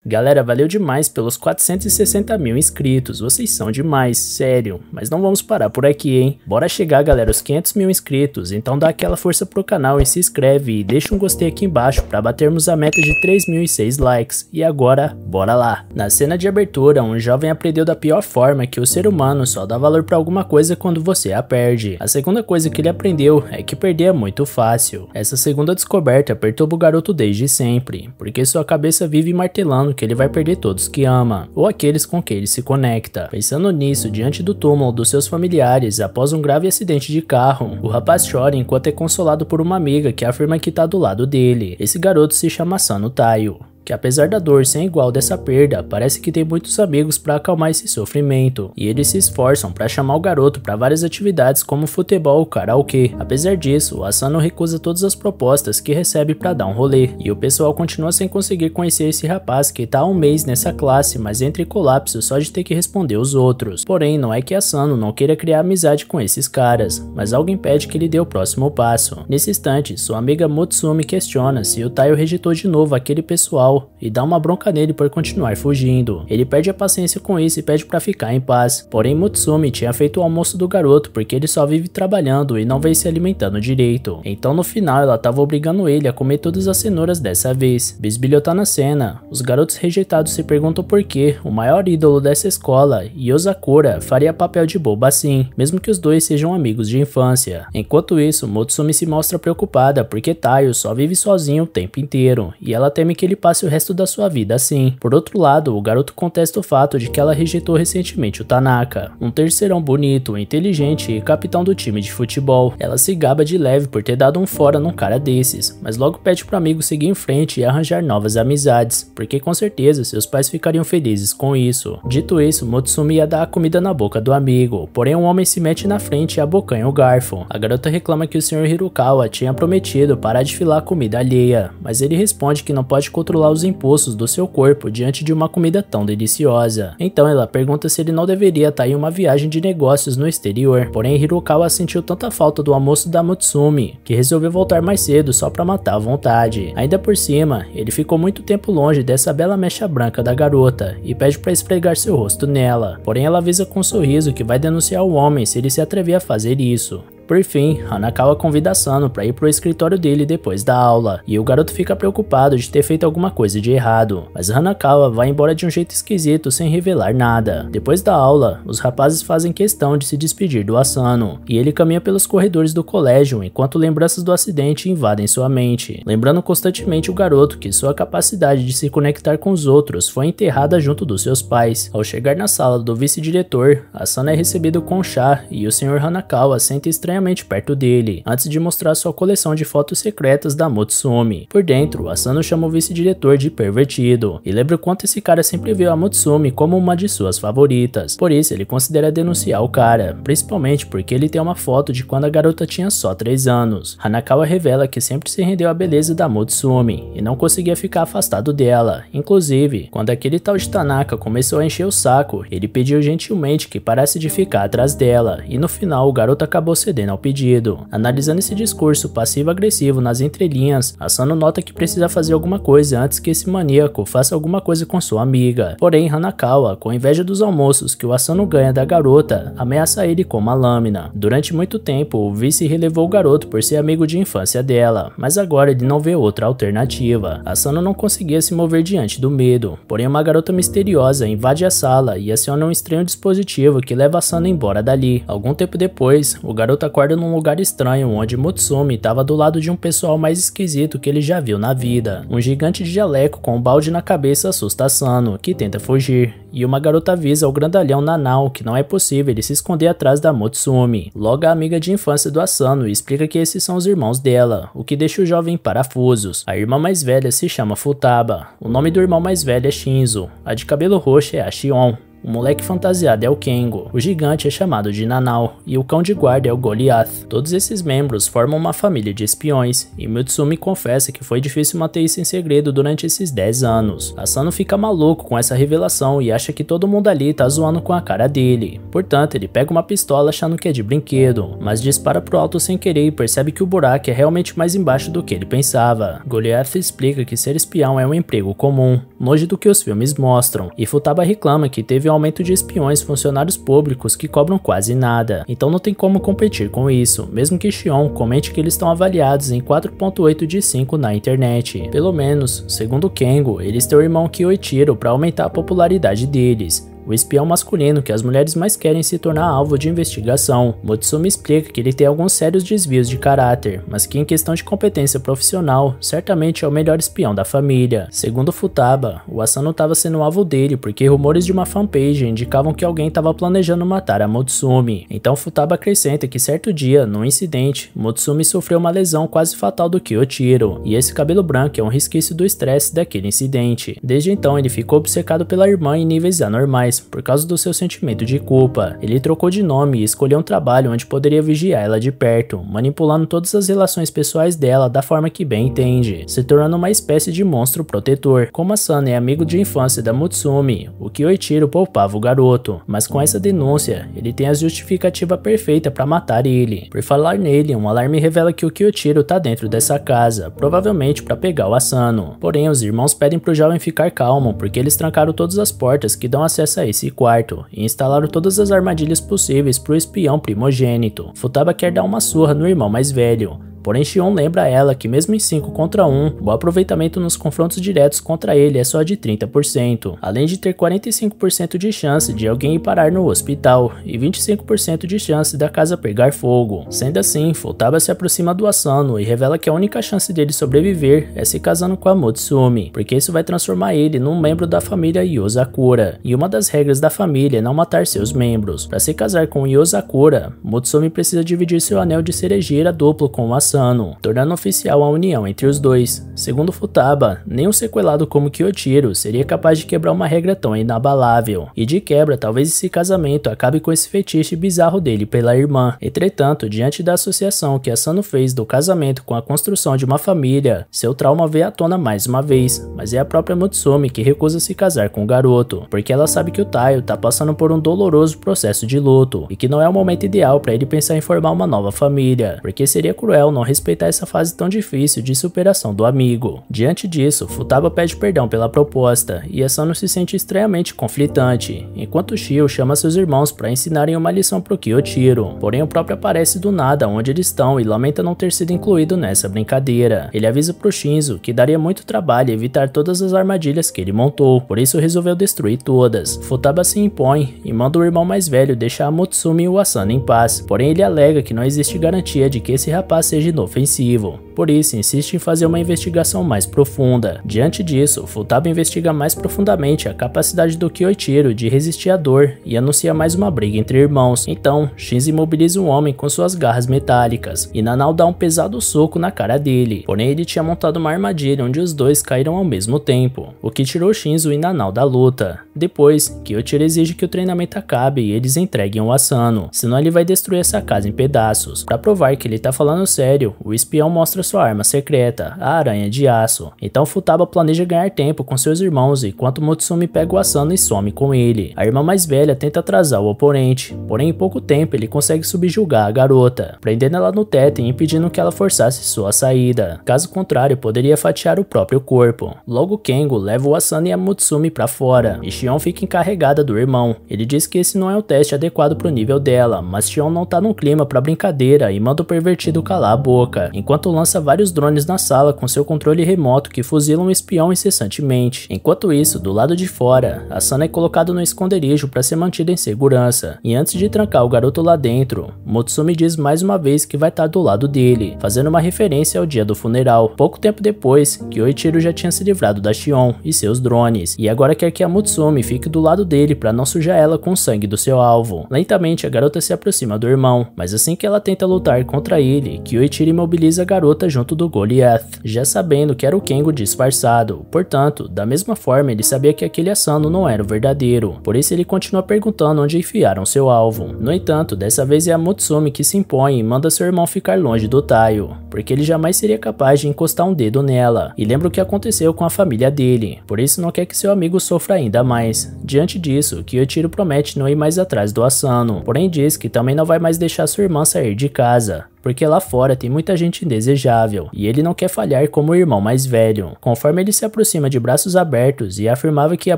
Galera, valeu demais pelos 460 mil inscritos, vocês são demais, sério. Mas não vamos parar por aqui, hein? Bora chegar, galera, aos 500 mil inscritos, então dá aquela força pro canal e se inscreve e deixa um gostei aqui embaixo pra batermos a meta de 3.006 likes. E agora, bora lá! Na cena de abertura, um jovem aprendeu da pior forma que o ser humano só dá valor pra alguma coisa quando você a perde. A segunda coisa que ele aprendeu é que perder é muito fácil. Essa segunda descoberta perturba o garoto desde sempre, porque sua cabeça vive martelando que ele vai perder todos que ama, ou aqueles com quem ele se conecta. Pensando nisso, diante do túmulo dos seus familiares após um grave acidente de carro, o rapaz chora enquanto é consolado por uma amiga que afirma que tá do lado dele. Esse garoto se chama Asano Taiyo, que apesar da dor sem igual dessa perda, parece que tem muitos amigos para acalmar esse sofrimento, e eles se esforçam para chamar o garoto para várias atividades como futebol ou karaokê. Apesar disso, o Asano recusa todas as propostas que recebe para dar um rolê, e o pessoal continua sem conseguir conhecer esse rapaz que tá há um mês nessa classe, mas entra em colapso só de ter que responder os outros. Porém, não é que Asano não queira criar amizade com esses caras, mas algo impede que ele dê o próximo passo. Nesse instante, sua amiga Mutsumi questiona se o Taiyo rejeitou de novo aquele pessoal e dá uma bronca nele por continuar fugindo. Ele perde a paciência com isso e pede pra ficar em paz. Porém, Mutsumi tinha feito o almoço do garoto porque ele só vive trabalhando e não vem se alimentando direito. Então no final ela tava obrigando ele a comer todas as cenouras dessa vez. Bisbilhota na cena. Os garotos rejeitados se perguntam por que o maior ídolo dessa escola, Yosakura, faria papel de bobo assim, mesmo que os dois sejam amigos de infância. Enquanto isso, Mutsumi se mostra preocupada porque Taiyo só vive sozinho o tempo inteiro, e ela teme que ele passe o resto da sua vida assim. Por outro lado, o garoto contesta o fato de que ela rejeitou recentemente o Tanaka, um terceirão bonito, inteligente e capitão do time de futebol. Ela se gaba de leve por ter dado um fora num cara desses, mas logo pede pro amigo seguir em frente e arranjar novas amizades, porque com certeza seus pais ficariam felizes com isso. Dito isso, Mutsumi ia dar a comida na boca do amigo, porém um homem se mete na frente e abocanha o garfo. A garota reclama que o Sr. Hirokawa tinha prometido parar de filar a comida alheia, mas ele responde que não pode controlar os impulsos do seu corpo diante de uma comida tão deliciosa. Então ela pergunta se ele não deveria estar em uma viagem de negócios no exterior. Porém, Hirokawa sentiu tanta falta do almoço da Mutsumi que resolveu voltar mais cedo só pra matar à vontade. Ainda por cima, ele ficou muito tempo longe dessa bela mecha branca da garota e pede pra esfregar seu rosto nela. Porém, ela avisa com um sorriso que vai denunciar o homem se ele se atrever a fazer isso. Por fim, Hanakawa convida Asano para ir pro escritório dele depois da aula, e o garoto fica preocupado de ter feito alguma coisa de errado, mas Hanakawa vai embora de um jeito esquisito sem revelar nada. Depois da aula, os rapazes fazem questão de se despedir do Asano, e ele caminha pelos corredores do colégio enquanto lembranças do acidente invadem sua mente, lembrando constantemente o garoto que sua capacidade de se conectar com os outros foi enterrada junto dos seus pais. Ao chegar na sala do vice-diretor, Asano é recebido com chá e o Sr. Hanakawa sente estranhamente perto dele, antes de mostrar sua coleção de fotos secretas da Mutsumi. Por dentro, Asano chama o vice-diretor de pervertido, e lembra o quanto esse cara sempre viu a Mutsumi como uma de suas favoritas. Por isso, ele considera denunciar o cara, principalmente porque ele tem uma foto de quando a garota tinha só 3 anos. Hanakawa revela que sempre se rendeu à beleza da Mutsumi, e não conseguia ficar afastado dela. Inclusive, quando aquele tal de Tanaka começou a encher o saco, ele pediu gentilmente que parasse de ficar atrás dela, e no final o garoto acabou cedendo ao pedido. Analisando esse discurso passivo-agressivo nas entrelinhas, Asano nota que precisa fazer alguma coisa antes que esse maníaco faça alguma coisa com sua amiga. Porém, Hanakawa, com inveja dos almoços que o Asano ganha da garota, ameaça ele com uma lâmina. Durante muito tempo, o vice relevou o garoto por ser amigo de infância dela, mas agora ele não vê outra alternativa. Asano não conseguia se mover diante do medo, porém uma garota misteriosa invade a sala e aciona um estranho dispositivo que leva Asano embora dali. Algum tempo depois, o garoto acorda num lugar estranho onde Mutsumi estava do lado de um pessoal mais esquisito que ele já viu na vida. Um gigante de jaleco com um balde na cabeça assusta Asano, que tenta fugir, e uma garota avisa ao grandalhão Nanao que não é possível ele se esconder atrás da Mutsumi. Logo a amiga de infância do Asano explica que esses são os irmãos dela, o que deixa o jovem em parafusos. A irmã mais velha se chama Futaba, o nome do irmão mais velho é Shinzo, a de cabelo roxo é a Shion. O moleque fantasiado é o Kengo, o gigante é chamado de Nanao e o cão de guarda é o Goliath. Todos esses membros formam uma família de espiões, e Mutsumi confessa que foi difícil manter isso em segredo durante esses 10 anos. Asano fica maluco com essa revelação e acha que todo mundo ali tá zoando com a cara dele. Portanto, ele pega uma pistola achando que é de brinquedo, mas dispara pro alto sem querer e percebe que o buraco é realmente mais embaixo do que ele pensava. Goliath explica que ser espião é um emprego comum, longe do que os filmes mostram, e Futaba reclama que teve um aumento de espiões funcionários públicos que cobram quase nada, então não tem como competir com isso, mesmo que Shion comente que eles estão avaliados em 4.8 de 5 na internet. Pelo menos, segundo Kengo, eles têm o irmão Kyoichiro para aumentar a popularidade deles, o espião masculino que as mulheres mais querem se tornar alvo de investigação. Motsumi explica que ele tem alguns sérios desvios de caráter, mas que em questão de competência profissional, certamente é o melhor espião da família. Segundo Futaba, o Asano estava sendo alvo dele porque rumores de uma fanpage indicavam que alguém estava planejando matar a Motsumi. Então Futaba acrescenta que certo dia, num incidente, Motsumi sofreu uma lesão quase fatal do Kyoichiro, e esse cabelo branco é um resquício do estresse daquele incidente. Desde então ele ficou obcecado pela irmã em níveis anormais, por causa do seu sentimento de culpa. Ele trocou de nome e escolheu um trabalho onde poderia vigiar ela de perto, manipulando todas as relações pessoais dela da forma que bem entende, se tornando uma espécie de monstro protetor. Como Asano é amigo de infância da Motsumi, o Kyoichiro poupava o garoto, mas com essa denúncia, ele tem a justificativa perfeita para matar ele. Por falar nele, um alarme revela que o Kyoichiro tá dentro dessa casa, provavelmente para pegar o Asano. Porém, os irmãos pedem pro jovem ficar calmo, porque eles trancaram todas as portas que dão acesso a esse quarto e instalaram todas as armadilhas possíveis pro espião primogênito. Futaba quer dar uma surra no irmão mais velho, porém Shion lembra a ela que mesmo em 5 contra 1, o aproveitamento nos confrontos diretos contra ele é só de 30%, além de ter 45% de chance de alguém ir parar no hospital e 25% de chance da casa pegar fogo. Sendo assim, Futaba se aproxima do Asano e revela que a única chance dele sobreviver é se casando com a Motsumi, porque isso vai transformar ele num membro da família Yozakura, e uma das regras da família é não matar seus membros. Para se casar com Yozakura, Motsumi precisa dividir seu anel de cerejeira duplo com o Asano, tornando oficial a união entre os dois. Segundo Futaba, nem um sequelado como Kyoichiro seria capaz de quebrar uma regra tão inabalável, e de quebra talvez esse casamento acabe com esse fetiche bizarro dele pela irmã. Entretanto, diante da associação que Asano fez do casamento com a construção de uma família, seu trauma veio à tona mais uma vez, mas é a própria Motsumi que recusa se casar com o garoto, porque ela sabe que o Taiyo tá passando por um doloroso processo de luto, e que não é o momento ideal para ele pensar em formar uma nova família, porque seria cruel não respeitar essa fase tão difícil de superação do amigo. Diante disso, Futaba pede perdão pela proposta, e Asano se sente estranhamente conflitante, enquanto Shio chama seus irmãos para ensinarem uma lição pro Kyoichiro. Porém, o próprio aparece do nada onde eles estão e lamenta não ter sido incluído nessa brincadeira. Ele avisa pro Shinzo que daria muito trabalho evitar todas as armadilhas que ele montou, por isso resolveu destruir todas. Futaba se impõe e manda o irmão mais velho deixar a Motsumi e o Asano em paz, porém ele alega que não existe garantia de que esse rapaz seja inofensivo, por isso insiste em fazer uma investigação mais profunda. Diante disso, Futaba investiga mais profundamente a capacidade do Kyoichiro de resistir à dor e anuncia mais uma briga entre irmãos. Então, Shinzo imobiliza um homem com suas garras metálicas, e Nanao dá um pesado soco na cara dele, porém ele tinha montado uma armadilha onde os dois caíram ao mesmo tempo, o que tirou Shinzo e Nanao da luta. Depois, Kyoichiro exige que o treinamento acabe e eles entreguem o Asano, senão ele vai destruir essa casa em pedaços. Para provar que ele tá falando sério, o espião mostra sua arma secreta, a aranha de aço. Então Futaba planeja ganhar tempo com seus irmãos enquanto Motsumi pega o Asano e some com ele. A irmã mais velha tenta atrasar o oponente, porém em pouco tempo ele consegue subjugar a garota, prendendo ela no teto e impedindo que ela forçasse sua saída. Caso contrário, poderia fatiar o próprio corpo. Logo Kengo leva o Asano e a Motsumi para fora, e Shion fica encarregada do irmão. Ele diz que esse não é o teste adequado pro nível dela, mas Shion não tá no clima pra brincadeira e manda o pervertido calar a boca, enquanto lança vários drones na sala com seu controle remoto que fuzilam o espião incessantemente. Enquanto isso, do lado de fora, Asano é colocado no esconderijo para ser mantido em segurança, e antes de trancar o garoto lá dentro, Motsumi diz mais uma vez que vai estar do lado dele, fazendo uma referência ao dia do funeral. Pouco tempo depois, Kyoichiro já tinha se livrado da Shion e seus drones, e agora quer que a Motsumi fique do lado dele para não sujar ela com o sangue do seu alvo. Lentamente a garota se aproxima do irmão, mas assim que ela tenta lutar contra ele, Kyoichiro imobiliza a garota junto do Goliath, já sabendo que era o Kengo disfarçado. Portanto, da mesma forma ele sabia que aquele Asano não era o verdadeiro, por isso ele continua perguntando onde enfiaram seu alvo. No entanto, dessa vez é a Motsumi que se impõe e manda seu irmão ficar longe do Taiyo, porque ele jamais seria capaz de encostar um dedo nela, e lembra o que aconteceu com a família dele, por isso não quer que seu amigo sofra ainda mais. Diante disso, Kyoichiro promete não ir mais atrás do Asano, porém diz que também não vai mais deixar sua irmã sair de casa, porque lá fora tem muita gente indesejável, e ele não quer falhar como o irmão mais velho. Conforme ele se aproxima de braços abertos e afirmava que ia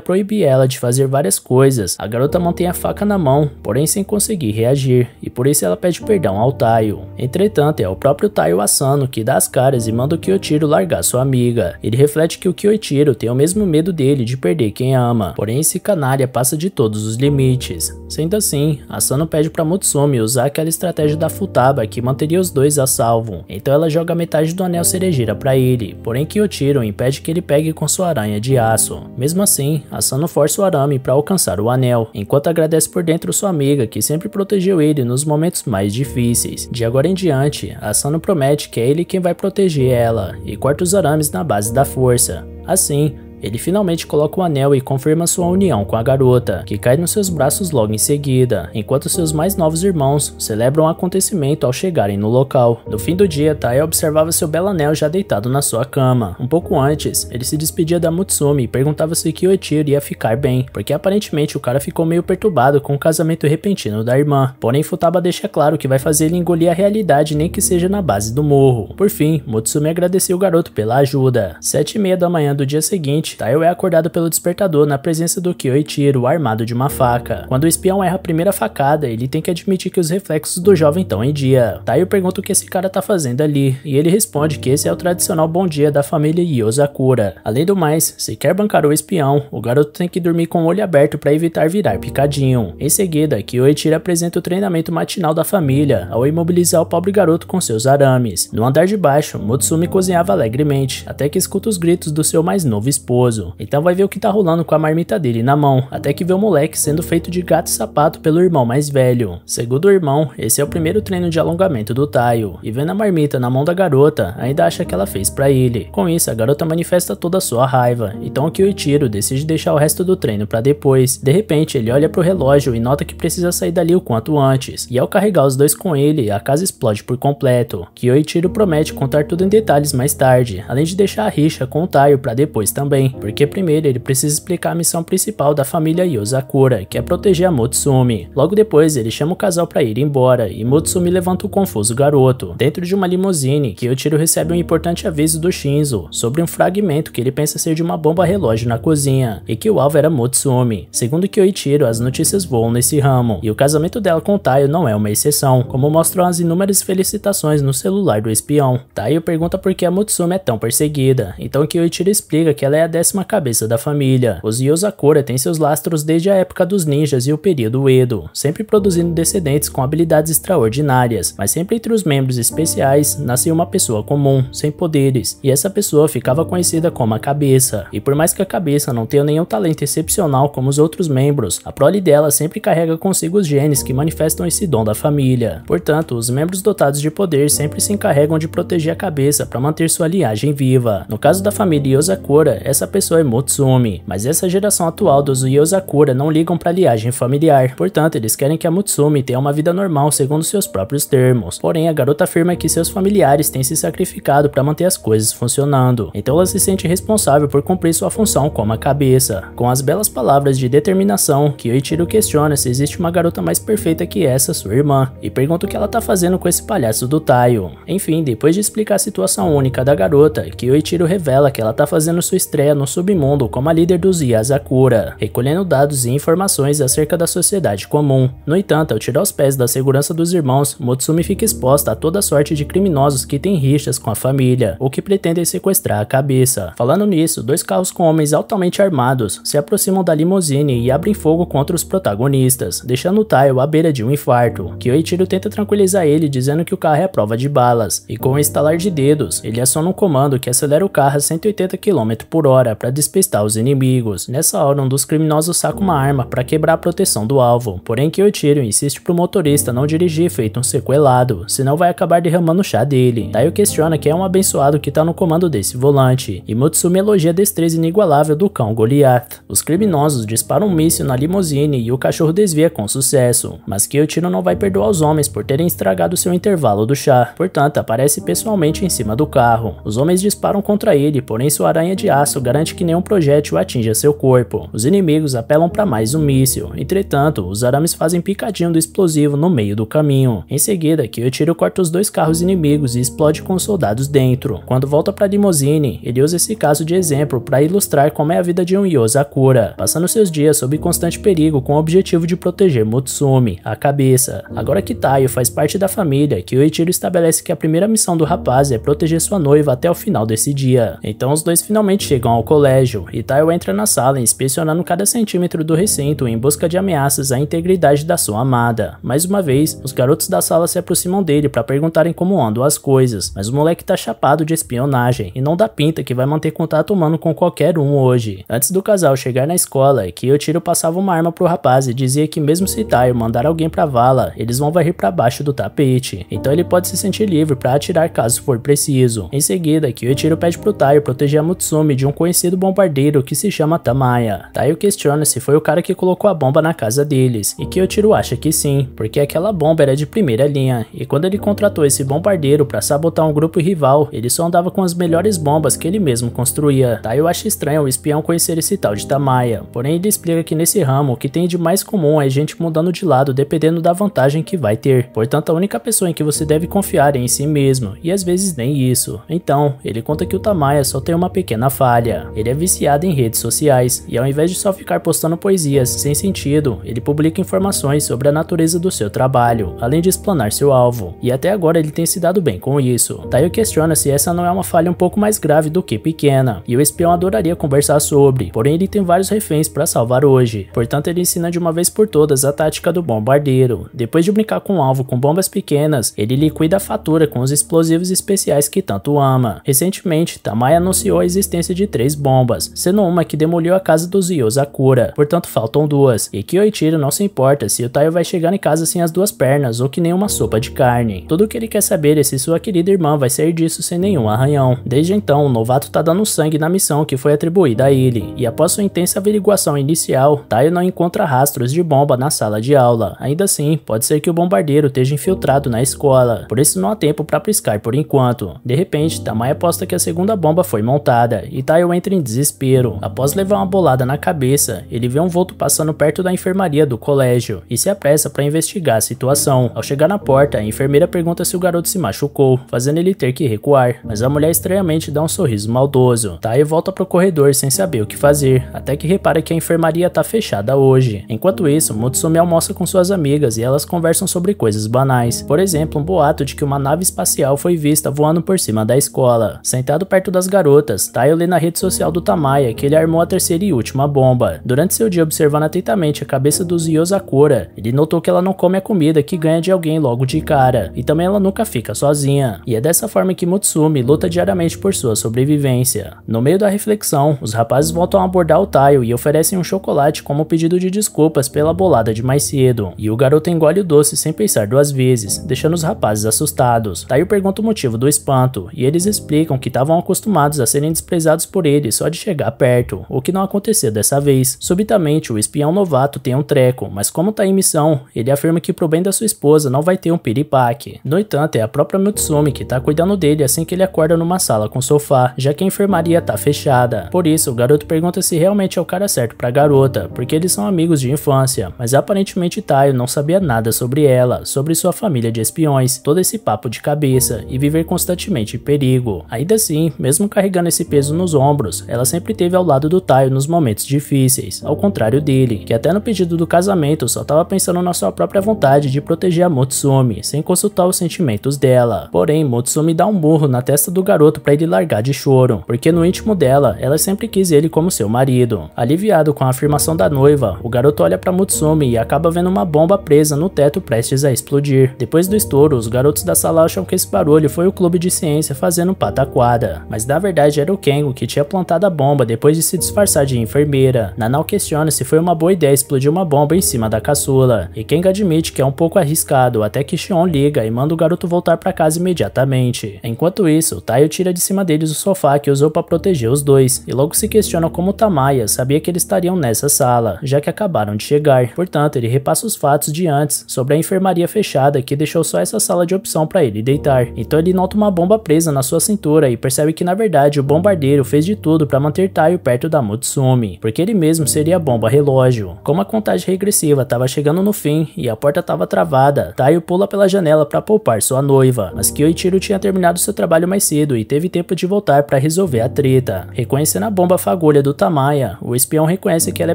proibir ela de fazer várias coisas, a garota mantém a faca na mão, porém sem conseguir reagir, e por isso ela pede perdão ao Taiyo. Entretanto, é o próprio Taiyo Asano que dá as caras e manda o Kyoichiro largar sua amiga. Ele reflete que o Kyoichiro tem o mesmo medo dele de perder quem ama, porém esse canalha passa de todos os limites. Sendo assim, Asano pede para Mutsumi usar aquela estratégia da Futaba que manteria os dois a salvo, então ela joga metade do anel cerejeira para ele, porém Kyoichiro impede que ele pegue com sua aranha de aço. Mesmo assim, Asano força o arame para alcançar o anel, enquanto agradece por dentro sua amiga que sempre protegeu ele nos momentos mais difíceis. De agora em diante, Asano promete que é ele quem vai proteger ela, e corta os arames na base da força. Assim, ele finalmente coloca o anel e confirma sua união com a garota, que cai nos seus braços logo em seguida, enquanto seus mais novos irmãos celebram o acontecimento ao chegarem no local. No fim do dia, Taiyo observava seu belo anel já deitado na sua cama. Um pouco antes, ele se despedia da Mutsumi e perguntava se Kyoichiro ia ficar bem, porque aparentemente o cara ficou meio perturbado com o casamento repentino da irmã. Porém, Futaba deixa claro que vai fazer ele engolir a realidade, nem que seja na base do morro. Por fim, Mutsumi agradeceu o garoto pela ajuda. 7h30 da manhã do dia seguinte, Taiyo é acordado pelo despertador na presença do Kyoichiro, armado de uma faca. Quando o espião erra a primeira facada, ele tem que admitir que os reflexos do jovem estão em dia. Taiyo pergunta o que esse cara tá fazendo ali, e ele responde que esse é o tradicional bom dia da família Yozakura. Além do mais, se quer bancar o espião, o garoto tem que dormir com o olho aberto para evitar virar picadinho. Em seguida, Kyoichiro apresenta o treinamento matinal da família, ao imobilizar o pobre garoto com seus arames. No andar de baixo, Mutsumi cozinhava alegremente, até que escuta os gritos do seu mais novo esposo. Então vai ver o que tá rolando com a marmita dele na mão, até que vê o moleque sendo feito de gato e sapato pelo irmão mais velho. Segundo o irmão, esse é o primeiro treino de alongamento do Taiyo, e vendo a marmita na mão da garota, ainda acha que ela fez pra ele. Com isso, a garota manifesta toda a sua raiva, então o Kyoichiro decide deixar o resto do treino pra depois. De repente, ele olha pro relógio e nota que precisa sair dali o quanto antes, e ao carregar os dois com ele, a casa explode por completo. Kyoichiro promete contar tudo em detalhes mais tarde, além de deixar a rixa com o Taiyo pra depois também, porque primeiro ele precisa explicar a missão principal da família Yozakura, que é proteger a Mutsumi. Logo depois, ele chama o casal pra ir embora, e Mutsumi levanta o confuso garoto. Dentro de uma limusine, Kyoichiro recebe um importante aviso do Shinzo sobre um fragmento que ele pensa ser de uma bomba relógio na cozinha, e que o alvo era Mutsumi. Segundo Kyoichiro, as notícias voam nesse ramo, e o casamento dela com Taiyo não é uma exceção, como mostram as inúmeras felicitações no celular do espião. Taiyo pergunta por que a Mutsumi é tão perseguida, então Kyoichiro explica que ela é a 10ª cabeça da família. Os Yozakura têm seus lastros desde a época dos ninjas e o período Edo, sempre produzindo descendentes com habilidades extraordinárias, mas sempre entre os membros especiais nascia uma pessoa comum, sem poderes, e essa pessoa ficava conhecida como a cabeça. E por mais que a cabeça não tenha nenhum talento excepcional como os outros membros, a prole dela sempre carrega consigo os genes que manifestam esse dom da família. Portanto, os membros dotados de poder sempre se encarregam de proteger a cabeça para manter sua linhagem viva. No caso da família Yozakura, essa pessoa é Mutsumi, mas essa geração atual dos Yozakura não ligam para a linhagem familiar, portanto eles querem que a Mutsumi tenha uma vida normal segundo seus próprios termos. Porém, a garota afirma que seus familiares têm se sacrificado para manter as coisas funcionando, então ela se sente responsável por cumprir sua função como a cabeça. Com as belas palavras de determinação, Kyoichiro questiona se existe uma garota mais perfeita que essa, sua irmã, e pergunta o que ela tá fazendo com esse palhaço do Taiyo. Enfim, depois de explicar a situação única da garota, Kyoichiro revela que ela tá fazendo sua estreia no submundo como a líder dos Yozakura, recolhendo dados e informações acerca da sociedade comum. No entanto, ao tirar os pés da segurança dos irmãos, Mutsumi fica exposta a toda sorte de criminosos que têm rixas com a família, ou que pretendem sequestrar a cabeça. Falando nisso, dois carros com homens altamente armados se aproximam da limusine e abrem fogo contra os protagonistas, deixando o Taiyo à beira de um infarto. Kyoichiro tenta tranquilizar ele dizendo que o carro é a prova de balas, e com um estalar de dedos, ele aciona um comando que acelera o carro a 180 km/h para despistar os inimigos. Nessa hora, um dos criminosos saca uma arma para quebrar a proteção do alvo, porém Kyoichiro insiste pro motorista não dirigir feito um sequelado, senão vai acabar derramando o chá dele. Taiyo questiona quem é um abençoado que tá no comando desse volante, e Mutsumi elogia a destreza inigualável do cão Goliath. Os criminosos disparam um míssil na limusine e o cachorro desvia com sucesso, mas Kyoichiro não vai perdoar os homens por terem estragado seu intervalo do chá, portanto aparece pessoalmente em cima do carro. Os homens disparam contra ele, porém sua aranha de aço garante que nenhum projétil atinja seu corpo. Os inimigos apelam para mais um míssil, entretanto, os arames fazem picadinho do explosivo no meio do caminho. Em seguida, Kyoichiro corta os 2 carros inimigos e explode com os soldados dentro. Quando volta para a limusine, ele usa esse caso de exemplo para ilustrar como é a vida de um Yozakura, passando seus dias sob constante perigo com o objetivo de proteger Mutsumi, a cabeça. Agora que Taiyo faz parte da família, Kyoichiro estabelece que a primeira missão do rapaz é proteger sua noiva até o final desse dia. Então os dois finalmente chegam ao colégio, e Taiyo entra na sala inspecionando cada centímetro do recinto em busca de ameaças à integridade da sua amada. Mais uma vez, os garotos da sala se aproximam dele para perguntarem como andam as coisas, mas o moleque tá chapado de espionagem e não dá pinta que vai manter contato humano com qualquer um hoje. Antes do casal chegar na escola, Kyoichiro passava uma arma pro rapaz e dizia que mesmo se Taiyo mandar alguém pra vala, eles vão varrer pra baixo do tapete, então ele pode se sentir livre para atirar caso for preciso. Em seguida, Kyoichiro pede pro Taiyo proteger a Mutsumi de um conhecido bombardeiro que se chama Tamaya. Taiyo questiona se foi o cara que colocou a bomba na casa deles, e Kyoichiro acha que sim, porque aquela bomba era de primeira linha, e quando ele contratou esse bombardeiro para sabotar um grupo rival, ele só andava com as melhores bombas que ele mesmo construía. Taiyo acha estranho o espião conhecer esse tal de Tamaya, porém ele explica que nesse ramo o que tem de mais comum é gente mudando de lado dependendo da vantagem que vai ter, portanto a única pessoa em que você deve confiar é em si mesmo, e às vezes nem isso. Então, ele conta que o Tamaya só tem uma pequena falha, ele é viciado em redes sociais, e ao invés de só ficar postando poesias sem sentido, ele publica informações sobre a natureza do seu trabalho, além de explanar seu alvo, e até agora ele tem se dado bem com isso. Taiyo questiona se essa não é uma falha um pouco mais grave do que pequena, e o espião adoraria conversar sobre, porém ele tem vários reféns para salvar hoje, portanto ele ensina de uma vez por todas a tática do bombardeiro. Depois de brincar com o alvo com bombas pequenas, ele liquida a fatura com os explosivos especiais que tanto ama. Recentemente, Tamaya anunciou a existência de 3 bombas, sendo uma que demoliu a casa dos Yozakura, portanto faltam 2, e Kyoichiro não se importa se o Taiyo vai chegar em casa sem as 2 pernas ou que nem uma sopa de carne. Tudo o que ele quer saber é se sua querida irmã vai sair disso sem nenhum arranhão. Desde então, o novato tá dando sangue na missão que foi atribuída a ele, e após sua intensa averiguação inicial, Taiyo não encontra rastros de bomba na sala de aula. Ainda assim, pode ser que o bombardeiro esteja infiltrado na escola, por isso não há tempo para piscar por enquanto. De repente, Tamaya aposta que a segunda bomba foi montada, e Taiyo entra em desespero. Após levar uma bolada na cabeça, ele vê um vulto passando perto da enfermaria do colégio, e se apressa para investigar a situação. Ao chegar na porta, a enfermeira pergunta se o garoto se machucou, fazendo ele ter que recuar, mas a mulher estranhamente dá um sorriso maldoso. Taiyo volta pro corredor sem saber o que fazer, até que repara que a enfermaria tá fechada hoje. Enquanto isso, Mutsumi almoça com suas amigas e elas conversam sobre coisas banais. Por exemplo, um boato de que uma nave espacial foi vista voando por cima da escola. Sentado perto das garotas, Taiyo lê na rede social do Tamaya que ele armou a terceira e última bomba. Durante seu dia observando atentamente a cabeça dos Yozakura, ele notou que ela não come a comida que ganha de alguém logo de cara, e também ela nunca fica sozinha, e é dessa forma que Mutsumi luta diariamente por sua sobrevivência. No meio da reflexão, os rapazes voltam a abordar o Taiyo e oferecem um chocolate como pedido de desculpas pela bolada de mais cedo, e o garoto engole o doce sem pensar 2 vezes, deixando os rapazes assustados. Taiyo pergunta o motivo do espanto, e eles explicam que estavam acostumados a serem desprezados por ele só de chegar perto, o que não aconteceu dessa vez. Subitamente, o espião novato tem um treco, mas como tá em missão, ele afirma que pro bem da sua esposa não vai ter um piripaque. No entanto, é a própria Mutsumi que tá cuidando dele assim que ele acorda numa sala com sofá, já que a enfermaria tá fechada. Por isso, o garoto pergunta se realmente é o cara certo pra garota, porque eles são amigos de infância, mas aparentemente Taiyo não sabia nada sobre ela, sobre sua família de espiões, todo esse papo de cabeça e viver constantemente em perigo. Ainda assim, mesmo carregando esse peso nos ombros, ela sempre esteve ao lado do Taiyo nos momentos difíceis, ao contrário dele, que até no pedido do casamento só tava pensando na sua própria vontade de proteger a Mutsumi, sem consultar os sentimentos dela. Porém, Mutsumi dá um burro na testa do garoto pra ele largar de choro, porque no íntimo dela, ela sempre quis ele como seu marido. Aliviado com a afirmação da noiva, o garoto olha pra Mutsumi e acaba vendo uma bomba presa no teto prestes a explodir. Depois do estouro, os garotos da sala acham que esse barulho foi o clube de ciência fazendo pataquada, mas na verdade era o Kengo que tinha plantado a bomba depois de se disfarçar de enfermeira. Nanao questiona se foi uma boa ideia explodir uma bomba em cima da caçula, e Kengo admite que é um pouco arriscado, até que Shion liga e manda o garoto voltar pra casa imediatamente. Enquanto isso, Taiyo tira de cima deles o sofá que usou pra proteger os dois, e logo se questiona como Tamaya sabia que eles estariam nessa sala, já que acabaram de chegar. Portanto, ele repassa os fatos de antes sobre a enfermaria fechada que deixou só essa sala de opção pra ele deitar. Então ele nota uma bomba presa na sua cintura e percebe que na verdade o bombardeiro fez de tudo para manter Taio perto da Mutsumi, porque ele mesmo seria a bomba relógio. Como a contagem regressiva estava chegando no fim e a porta estava travada, Taio pula pela janela para poupar sua noiva, mas Kyoichiro tinha terminado seu trabalho mais cedo e teve tempo de voltar para resolver a treta. Reconhecendo a bomba fagulha do Tamaya, o espião reconhece que ela é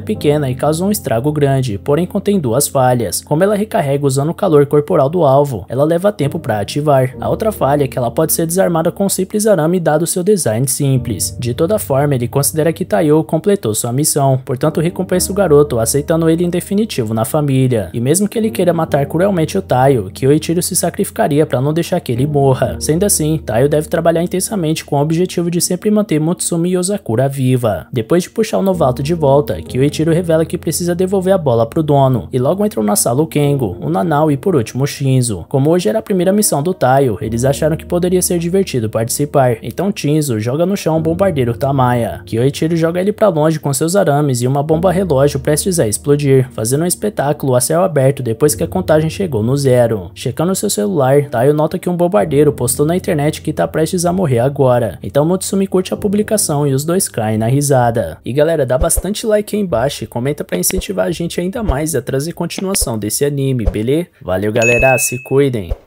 pequena e causa um estrago grande, porém contém duas falhas. Como ela recarrega usando o calor corporal do alvo, ela leva tempo para ativar. A outra falha é que ela pode ser desarmada com um simples arame dado seu design simples. De toda forma, ele considera que Taiyo completou sua missão, portanto recompensa o garoto, aceitando ele em definitivo na família. E mesmo que ele queira matar cruelmente o Taiyo, Kyoichiro se sacrificaria para não deixar que ele morra. Sendo assim, Taiyo deve trabalhar intensamente com o objetivo de sempre manter Mutsumi Yozakura viva. Depois de puxar o novato de volta, Kyoichiro revela que precisa devolver a bola pro dono, e logo entram na sala o Kengo, o Nanao e por último o Shinzo. Como hoje era a primeira missão do Taiyo, eles acharam que poderia ser divertido participar, então Shinzo joga no chão o bombardeiro Tamaya. Kyoichiro joga ele pra longe com seus arames e uma bomba relógio prestes a explodir, fazendo um espetáculo a céu aberto depois que a contagem chegou no zero. Checando seu celular, Taiyo nota que um bombardeiro postou na internet que tá prestes a morrer agora, então Mutsumi curte a publicação e os dois caem na risada. E galera, dá bastante like aí embaixo e comenta pra incentivar a gente ainda mais a trazer continuação desse anime, beleza? Valeu galera, se cuidem!